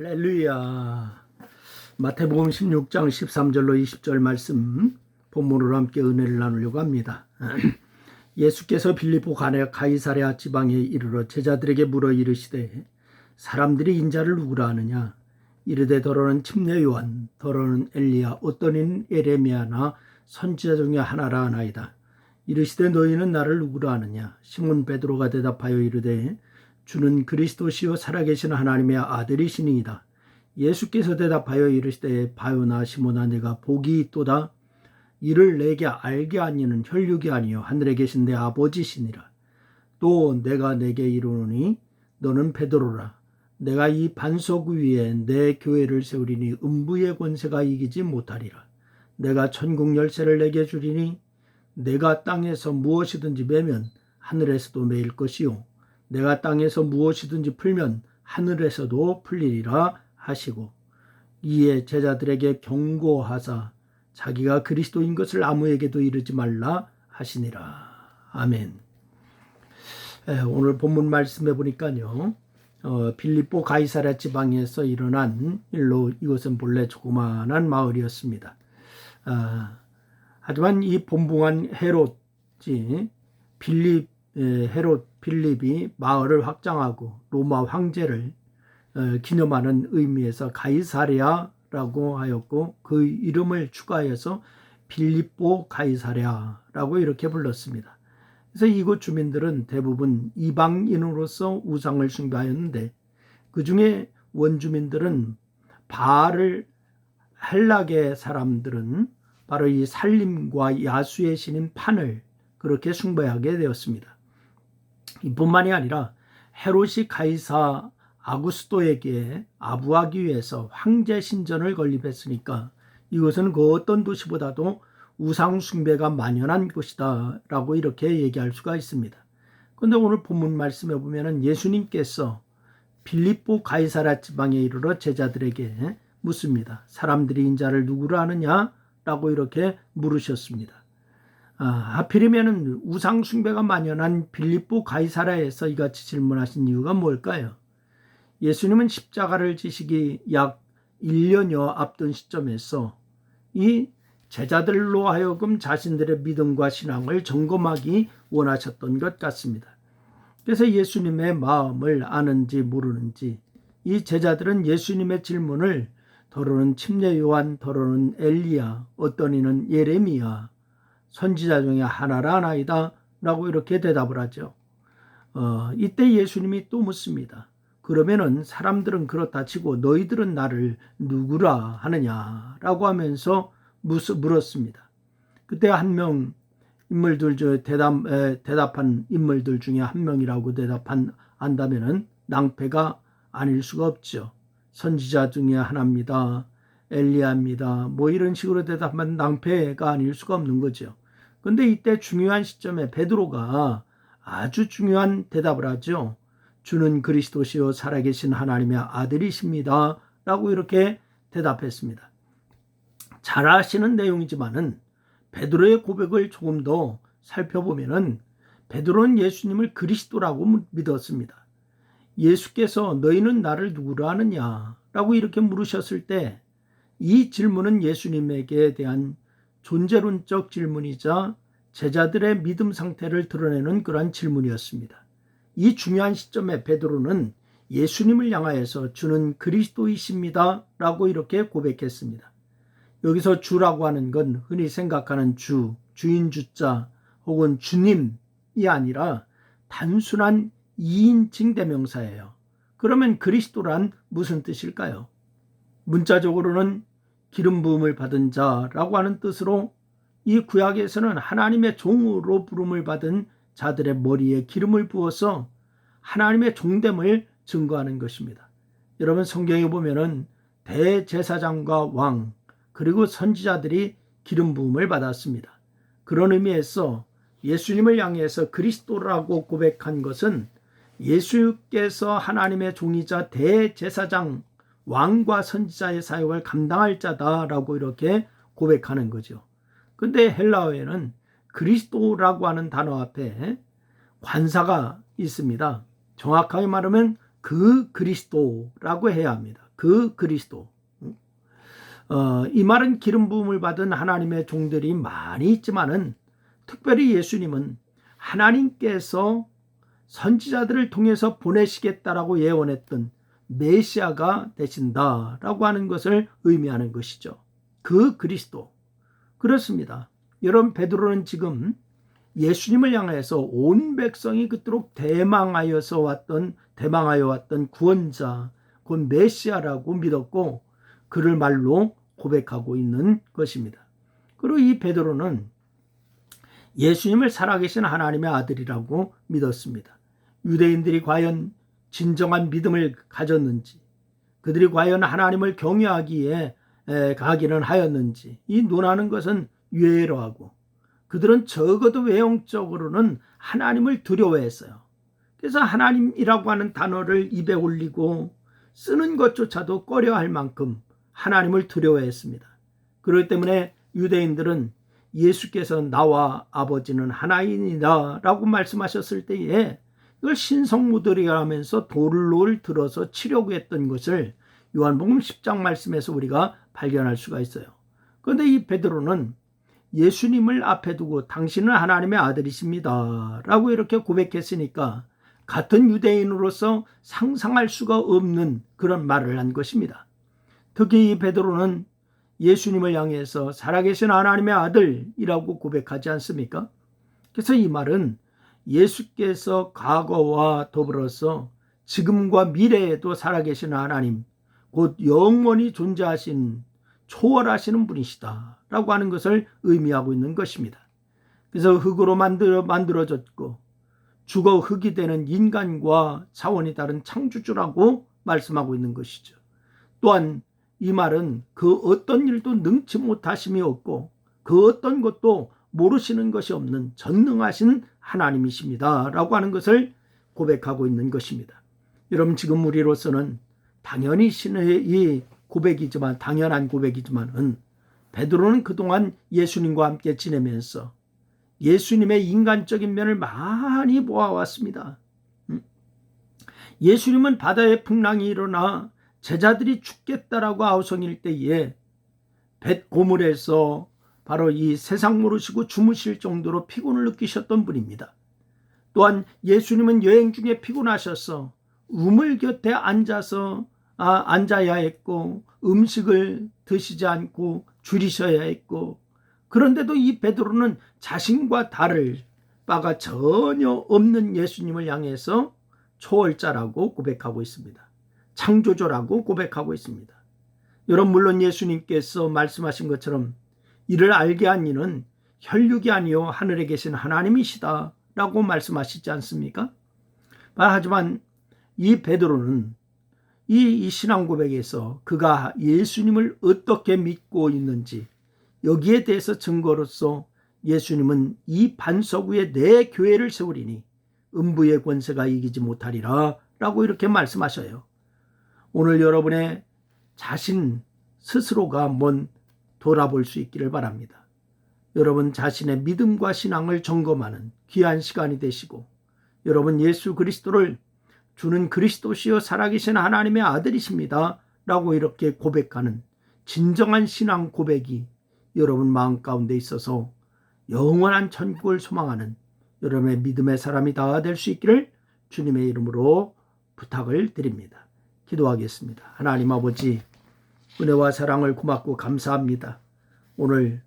할렐루야. 마태복음 16장 13절로 20절 말씀 본문으로 함께 은혜를 나누려고 합니다. 예수께서 빌립보 가이사랴 지방에 이르러 제자들에게 물어 이르시되 사람들이 인자를 누구라 하느냐? 이르되 더러는 침례 요한, 더러는 엘리야, 어떤 이는 예레미야나 선지자 중에 하나라 하나이다. 이르시되 너희는 나를 누구라 하느냐? 시몬 베드로가 대답하여 이르되 주는 그리스도시요 살아계신 하나님의 아들이시니이다. 예수께서 대답하여 이르시되 바요나 시몬아, 내가 복이 있도다. 이를 내게 알게 하니는 혈육이 아니요 하늘에 계신 내 아버지시니라. 또 내가 내게 이르노니 너는 베드로라. 내가 이 반석 위에 내 교회를 세우리니 음부의 권세가 이기지 못하리라. 내가 천국 열쇠를 내게 주리니 내가 땅에서 무엇이든지 매면 하늘에서도 매일 것이요 내가 땅에서 무엇이든지 풀면 하늘에서도 풀리리라 하시고, 이에 제자들에게 경고하사 자기가 그리스도인 것을 아무에게도 이르지 말라 하시니라. 아멘. 오늘 본문 말씀해 보니까요, 빌립보 가이사랴 지방에서 일어난 일로 이것은 본래 조그마한 마을이었습니다. 하지만 이 본붕한 헤롯이 빌립이 마을을 확장하고 로마 황제를 기념하는 의미에서 가이사랴라고 하였고, 그 이름을 추가해서 빌립보 가이사랴라고 이렇게 불렀습니다. 그래서 이곳 주민들은 대부분 이방인으로서 우상을 숭배하였는데, 그 중에 원주민들은 바알을, 헬라계 사람들은 바로 이 살림과 야수의 신인 판을 그렇게 숭배하게 되었습니다. 이뿐만이 아니라 헤롯이 가이사 아구스토에게 아부하기 위해서 황제 신전을 건립했으니까 이것은 그 어떤 도시보다도 우상 숭배가 만연한 곳이다 라고 이렇게 얘기할 수가 있습니다. 그런데 오늘 본문 말씀에 보면 예수님께서 빌립보 가이사랴 지방에 이르러 제자들에게 묻습니다. 사람들이 인자를 누구라 하느냐? 라고 이렇게 물으셨습니다. 하필이면 우상 숭배가 만연한 빌립보 가이사랴에서 이같이 질문하신 이유가 뭘까요? 예수님은 십자가를 지시기 약 1년여 앞둔 시점에서 이 제자들로 하여금 자신들의 믿음과 신앙을 점검하기 원하셨던 것 같습니다. 그래서 예수님의 마음을 아는지 모르는지 이 제자들은 예수님의 질문을 더러는 침례 요한, 더러는 엘리야, 어떤 이는 예레미야, 선지자 중에 하나라 하나이다 라고 이렇게 대답을 하죠. 이때 예수님이 또 묻습니다. 그러면은 사람들은 그렇다 치고 너희들은 나를 누구라 하느냐라고 하면서 물었습니다. 그때 한 명 인물들 중에 대답한 인물들 중에 한 명이라고 안다면은 낭패가 아닐 수가 없죠. 선지자 중에 하나입니다. 엘리야입니다. 뭐 이런 식으로 대답하면 낭패가 아닐 수가 없는 거죠. 그런데 이때 중요한 시점에 베드로가 아주 중요한 대답을 하죠. 주는 그리스도시요 살아계신 하나님의 아들이십니다 라고 이렇게 대답했습니다. 잘 아시는 내용이지만은 베드로의 고백을 조금 더 살펴보면은 베드로는 예수님을 그리스도라고 믿었습니다. 예수께서 너희는 나를 누구라 하느냐 라고 이렇게 물으셨을 때 이 질문은 예수님에게 대한 존재론적 질문이자 제자들의 믿음 상태를 드러내는 그러한 질문이었습니다. 이 중요한 시점에 베드로는 예수님을 향하여서 주는 그리스도이십니다 라고 이렇게 고백했습니다. 여기서 주라고 하는 건 흔히 생각하는 주인 주자 혹은 주님이 아니라 단순한 2인칭 대명사예요. 그러면 그리스도란 무슨 뜻일까요? 문자적으로는 기름 부음을 받은 자라고 하는 뜻으로 이 구약에서는 하나님의 종으로 부름을 받은 자들의 머리에 기름을 부어서 하나님의 종됨을 증거하는 것입니다. 여러분 성경에 보면은 대제사장과 왕 그리고 선지자들이 기름 부음을 받았습니다. 그런 의미에서 예수님을 향해서 그리스도라고 고백한 것은 예수께서 하나님의 종이자 대제사장 왕과 선지자의 사역을 감당할 자다라고 이렇게 고백하는 거죠. 근데 헬라어에는 그리스도라고 하는 단어 앞에 관사가 있습니다. 정확하게 말하면 그 그리스도라고 해야 합니다. 그 그리스도. 이 말은 기름 부음을 받은 하나님의 종들이 많이 있지만은 특별히 예수님은 하나님께서 선지자들을 통해서 보내시겠다라고 예언했던 메시아가 되신다라고 하는 것을 의미하는 것이죠. 그 그리스도. 그렇습니다. 여러분, 베드로는 지금 예수님을 향해서 온 백성이 그토록 대망하여 왔던 구원자, 곧 메시아라고 믿었고 그를 말로 고백하고 있는 것입니다. 그리고 이 베드로는 예수님을 살아계신 하나님의 아들이라고 믿었습니다. 유대인들이 과연 진정한 믿음을 가졌는지, 그들이 과연 하나님을 경외하기에 가기는 하였는지, 이 논하는 것은 유예로하고, 그들은 적어도 외형적으로는 하나님을 두려워했어요. 그래서 하나님이라고 하는 단어를 입에 올리고 쓰는 것조차도 꺼려할 만큼 하나님을 두려워했습니다. 그렇기 때문에 유대인들은 예수께서 나와 아버지는 하나이니라 라고 말씀하셨을 때에 이걸 신성모독이라 하면서 돌을 들어서 치려고 했던 것을 요한복음 10장 말씀에서 우리가 발견할 수가 있어요. 그런데 이 베드로는 예수님을 앞에 두고 당신은 하나님의 아들이십니다 라고 이렇게 고백했으니까 같은 유대인으로서 상상할 수가 없는 그런 말을 한 것입니다. 특히 이 베드로는 예수님을 향해서 살아계신 하나님의 아들이라고 고백하지 않습니까? 그래서 이 말은 예수께서 과거와 더불어서 지금과 미래에도 살아계신 하나님, 곧 영원히 존재하신 초월하시는 분이시다 라고 하는 것을 의미하고 있는 것입니다. 그래서 흙으로 만들어졌고 죽어 흙이 되는 인간과 차원이 다른 창조주라고 말씀하고 있는 것이죠. 또한 이 말은 그 어떤 일도 능치 못하심이 없고 그 어떤 것도 모르시는 것이 없는 전능하신 하나님이십니다 라고 하는 것을 고백하고 있는 것입니다. 여러분, 지금 우리로서는 당연히 신의 이 고백이지만, 당연한 고백이지만은 베드로는 그동안 예수님과 함께 지내면서 예수님의 인간적인 면을 많이 보아왔습니다. 예수님은 바다에 풍랑이 일어나 제자들이 죽겠다라고 아우성일 때에 뱃고물에서 바로 이 세상 모르시고 주무실 정도로 피곤을 느끼셨던 분입니다. 또한 예수님은 여행 중에 피곤하셔서 우물 곁에 앉아야 했고 음식을 드시지 않고 줄이셔야 했고, 그런데도 이 베드로는 자신과 다를 바가 전혀 없는 예수님을 향해서 초월자라고 고백하고 있습니다. 창조주라고 고백하고 있습니다. 여러분, 물론 예수님께서 말씀하신 것처럼 이를 알게 한 이는 혈육이 아니요 하늘에 계신 하나님이시다 라고 말씀하시지 않습니까? 하지만 이 베드로는 이 신앙 고백에서 그가 예수님을 어떻게 믿고 있는지, 여기에 대해서 증거로서 예수님은 이 반석 위에 내 교회를 세우리니 음부의 권세가 이기지 못하리라 라고 이렇게 말씀하셔요. 오늘 여러분의 자신 스스로가 한번 돌아볼 수 있기를 바랍니다. 여러분 자신의 믿음과 신앙을 점검하는 귀한 시간이 되시고, 여러분 예수 그리스도를 주는 그리스도시요 살아계신 하나님의 아들이십니다 라고 이렇게 고백하는 진정한 신앙 고백이 여러분 마음 가운데 있어서 영원한 천국을 소망하는 여러분의 믿음의 사람이 다 될 수 있기를 주님의 이름으로 부탁을 드립니다. 기도하겠습니다. 하나님 아버지, 은혜와 사랑을 고맙고 감사합니다. 오늘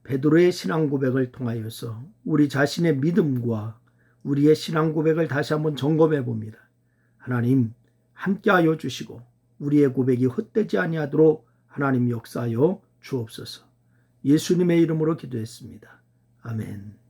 베드로의 신앙 고백을 통하여서 우리 자신의 믿음과 우리의 신앙 고백을 다시 한번 점검해 봅니다. 하나님 함께하여 주시고 우리의 고백이 헛되지 아니하도록 하나님 역사하여 주옵소서. 예수님의 이름으로 기도했습니다. 아멘.